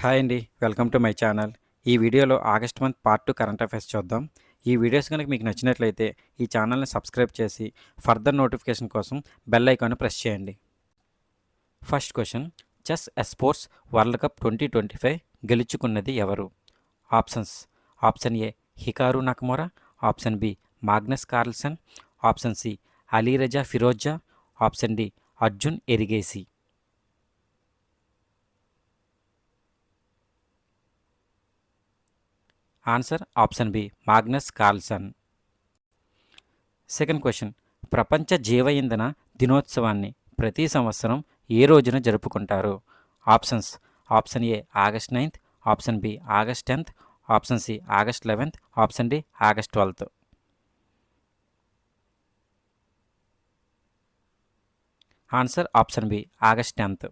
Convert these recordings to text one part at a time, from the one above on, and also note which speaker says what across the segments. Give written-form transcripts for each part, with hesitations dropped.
Speaker 1: Hi అండి. Welcome to my channel. ఈ వీడియోలో August month part 2 current affairs చూద్దాం. ఈ వీడియోస్ గనుక మీకు నచ్చినట్లయితే ఈ ఛానల్‌ని సబ్స్క్రైబ్ చేసి ఫర్దర్ నోటిఫికేషన్ కోసం బెల్ ఐకాన్‌ని ప్రెస్ చేయండి. First question, chess esports world cup 2025 గెలుచుకున్నది ఎవరు? Options: option A Hikaru Nakamura, option B Magnus Carlsen, option C Alireza Firouzja, option D Arjun Erigaisi. Answer option B Magnus Carlsen. Second question, ప్రపంచ జీవ ఇంధన దినోత్సవాన్ని ప్రతి సంవత్సరం ఏ రోజున జరుపుకుంటారు? Options: option A August 9th, option B August 10th, option C August 11th, option D August 12th. Answer option B August 10th.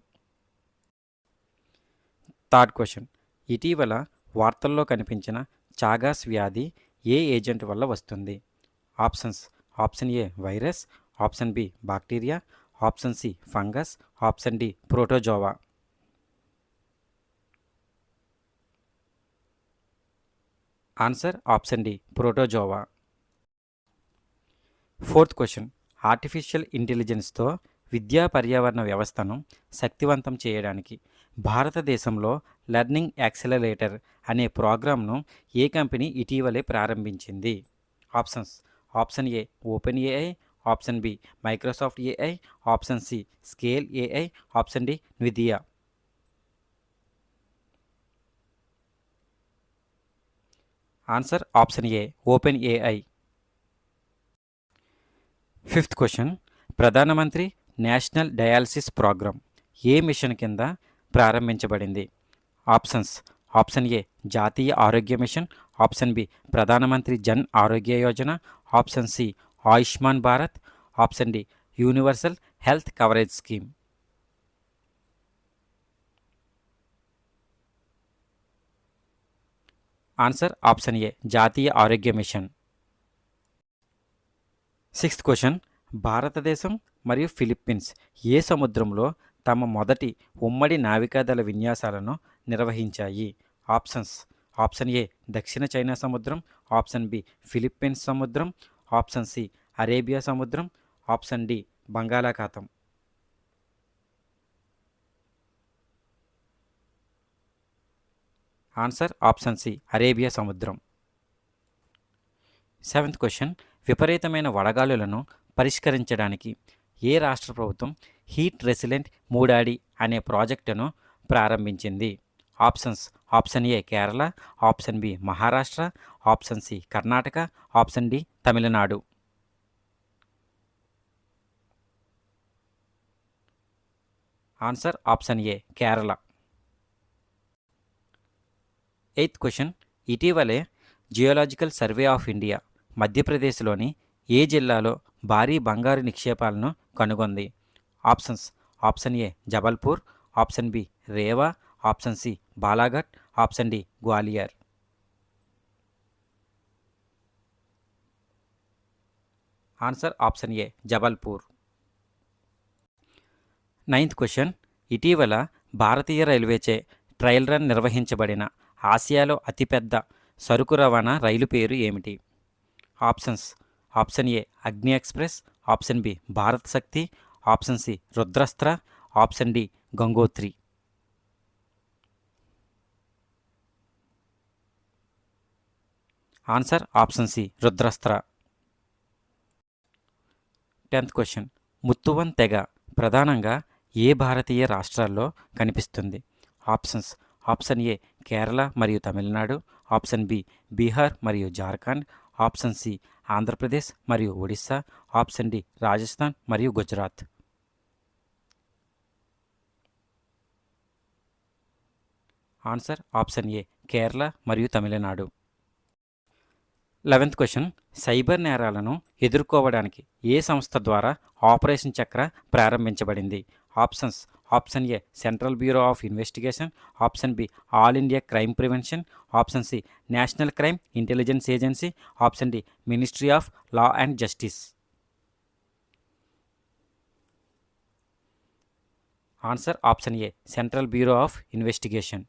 Speaker 1: Third question, ఇటీవల వార్తల్లో కనిపించిన చాగాస్ వ్యాధి ఏ ఏజెంట్ వల్ల వస్తుంది? Options: option A virus, option B bacteria, option C fungus, option D protozoa. Answer option D protozoa. Fourth question, artificial ఇంటెలిజెన్స్తో విద్యా పర్యావరణ వ్యవస్థను శక్తివంతం చేయడానికి భారతదేశంలో లెర్నింగ్ యాక్సిలరేటర్ అనే ప్రోగ్రామ్ను ఏ కంపెనీ ఇటీవలే ప్రారంభించింది? Options: option A OpenAI, option B Microsoft AI, option C Scale AI, option D Nvidia. Answer option A OpenAI. Fifth question, ప్రధానమంత్రి నేషనల్ డయాలసిస్ ప్రోగ్రామ్ ఏ మిషన్ కింద ప్రారంభించబడింది? Options: option A Jatiya Arogya machine, option B Pradhanmantri Jan Arogya Yojana, option C Ayushman Bharat, option D universal health coverage scheme. Answer option A Jatiya Arogya machine. Sixth question, భారతదేశం మరియు Philippines ఏ సముద్రంలో తమ మొదటి ఉమ్మడి నావికాదళ విన్యాసాలను నిర్వహించాయి? ఆప్షన్స్: ఆప్షన్ ఏ దక్షిణ చైనా సముద్రం, ఆప్షన్ బి ఫిలిప్పీన్స్ సముద్రం, ఆప్షన్ సి అరేబియా సముద్రం, ఆప్షన్ డి బంగాళాఖాతం. ఆన్సర్ ఆప్షన్ సి అరేబియా సముద్రం. సెవెంత్ క్వశ్చన్, విపరీతమైన వడగాలులను పరిష్కరించడానికి ఏ రాష్ట్ర ప్రభుత్వం హీట్ రెసిలెంట్ మూడాడి అనే ప్రాజెక్టును ప్రారంభించింది? Options: option A Kerala, option B Maharashtra, option C Karnataka, option D Tamil Nadu. Answer option A Kerala. Eighth question, ఇటీవలే జియోలాజికల్ సర్వే ఆఫ్ ఇండియా మధ్యప్రదేశ్లోని ఏ జిల్లాలో భారీ బంగారు నిక్షేపాలను కనుగొంది? Options: option A Jabalpur, option B Rewa, option C Balaghat, option D Gwalior. Answer option A Jabalpur. Ninth question, ఇటీవల భారతీయ రైల్వేచే ట్రయల్ రన్ నిర్వహించబడిన ఆసియాలో అతిపెద్ద సరుకు రవాణా రైలు పేరు ఏమిటి? Options: option A Agni express, option B Bharat Shakti, option C Rudrastra, option D Gangotri. Answer option C Rudrastra. Tenth question, Muthuvan తెగ ప్రధానంగా ఏ భారతీయ రాష్ట్రాల్లో కనిపిస్తుంది? ఆప్షన్స్: ఆప్షన్ ఏ కేరళ మరియు తమిళనాడు, ఆప్షన్ బి బీహార్ మరియు జార్ఖండ్, ఆప్షన్ సి ఆంధ్రప్రదేశ్ మరియు ఒడిస్సా, ఆప్షన్ డి రాజస్థాన్ మరియు Gujarat. Answer option A Kerala మరియు తమిళనాడు. 11th క్వశ్చన్, సైబర్ నేరాలను ఎదుర్కోవడానికి ఏ సంస్థ ద్వారా ఆపరేషన్ చక్ర ప్రారంభించబడింది? Options: option A central bureau of investigation, option B all India crime prevention, option C national crime intelligence agency, option D ministry of law and justice. Answer option A central bureau of investigation.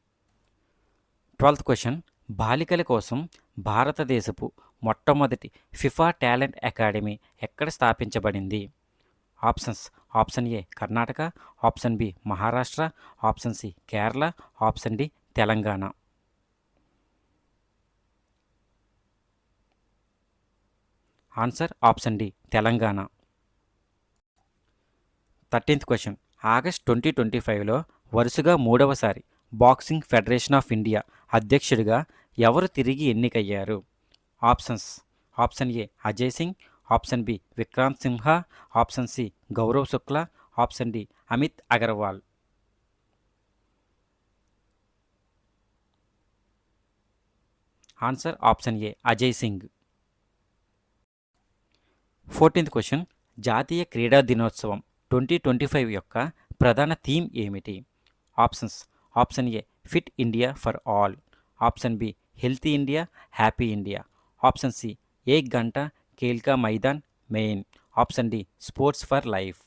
Speaker 1: 12th question, బాలికల కోసం భారతదేశపు మొట్టమొదటి FIFA talent academy ఎక్కడ స్థాపించబడింది? Options: option A Karnataka, option B Maharashtra, option C Kerala, option D Telangana. Answer option D Telangana. 13th question, August 2025లో వరుసగా మూడవసారి boxing federation of India అధ్యక్షుడిగా ఎవరు తిరిగి ఎన్నికయ్యారు? Options: option A Ajay Singh, option B Vikrant Simha, option C Gaurav Shukla, option D Amit Agarwal. Answer option A Ajay Singh. 14th question, జాతీయ క్రీడా దినోత్సవం 2025 యొక్క ప్రధాన థీమ్ ఏమిటి? Options: option A fit India for all, option B healthy India happy India, option C ఏక్ గంట ఖేల్ కా మైదాన్ మెయిన్, option D sports for life.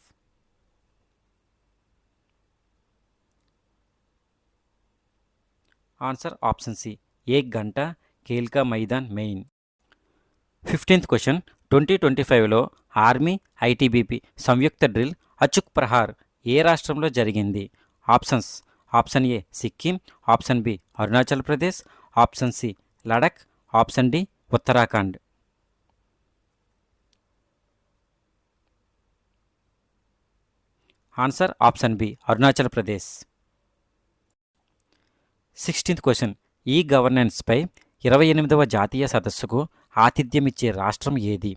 Speaker 1: Answer option C ఏక్ గంట ఖేల్ కా మైదాన్ మెయిన్. 15th క్వశ్చన్, 2025లో ఆర్మీ ఐటీబీపీ సంయుక్త డ్రిల్ అచుక్ ప్రహార్ ఏ రాష్ట్రంలో జరిగింది? Options: option A Sikkim, option B Arunachal Pradesh, option C Ladakh, option D Uttarakhand. Answer option B Arunachal Pradesh. 16th question, ఈ గవర్నెన్స్పై 28వ జాతీయ సదస్సుకు ఆతిథ్యమిచ్చే రాష్ట్రం ఏది?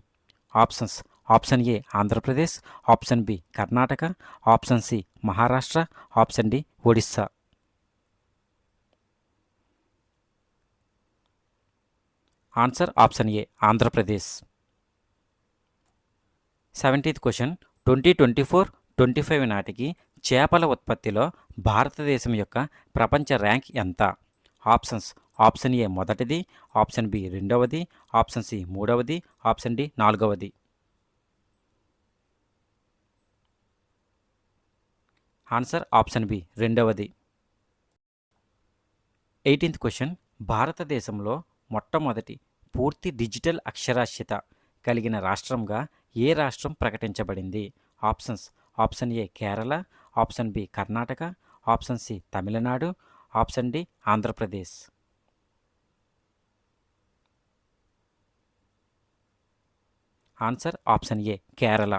Speaker 1: Options: option A Andhra Pradesh, option B Karnataka, option C Maharashtra, option D Odisha. Answer option A Andhra Pradesh. 17th question, 2024-25 నాటికి చేపల ఉత్పత్తిలో భారతదేశం యొక్క ప్రపంచ ర్యాంక్ ఎంత? ఆప్షన్స్: ఆప్షన్ ఏ మొదటిది, ఆప్షన్ బి రెండవది, ఆప్షన్ సి మూడవది, ఆప్షన్ డి నాలుగవది. ఆన్సర్ ఆప్షన్ బి రెండవది. 18th క్వశ్చన్, భారతదేశంలో మొట్టమొదటి పూర్తి డిజిటల్ అక్షరాస్యత కలిగిన రాష్ట్రంగా ఏ రాష్ట్రం ప్రకటించబడింది? Options: option A Kerala, option B Karnataka, option C Tamil Nadu, option D Andhra Pradesh. Answer option A Kerala.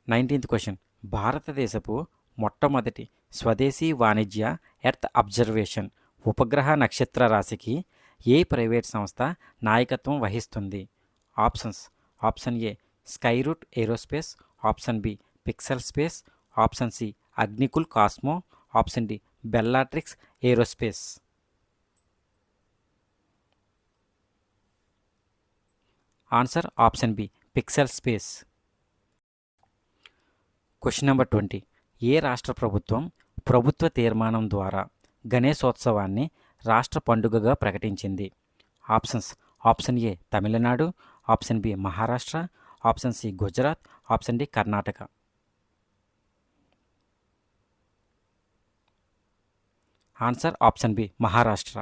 Speaker 1: 19th question, భారతదేశపు మొట్టమొదటి స్వదేశీ వాణిజ్య ఎర్త్ అబ్జర్వేషన్ ఉపగ్రహ నక్షత్ర రాశికి ఏ ప్రైవేట్ సంస్థ నాయకత్వం వహిస్తుంది? Options: option A Skyroot Aerospace, option B Pixxel Space, option C Agnikul Cosmos, option D Bellatrix Aerospace. Answer option B Pixxel Space. Question number 20, ఏ రాష్ట్ర ప్రభుత్వం ప్రభుత్వ తీర్మానం ద్వారా గణేశోత్సవాన్ని రాష్ట్ర పండుగగా ప్రకటించింది? Options: option A Tamil Nadu, option B Maharashtra, option C Gujarat, option D Karnataka. Answer option B Maharashtra.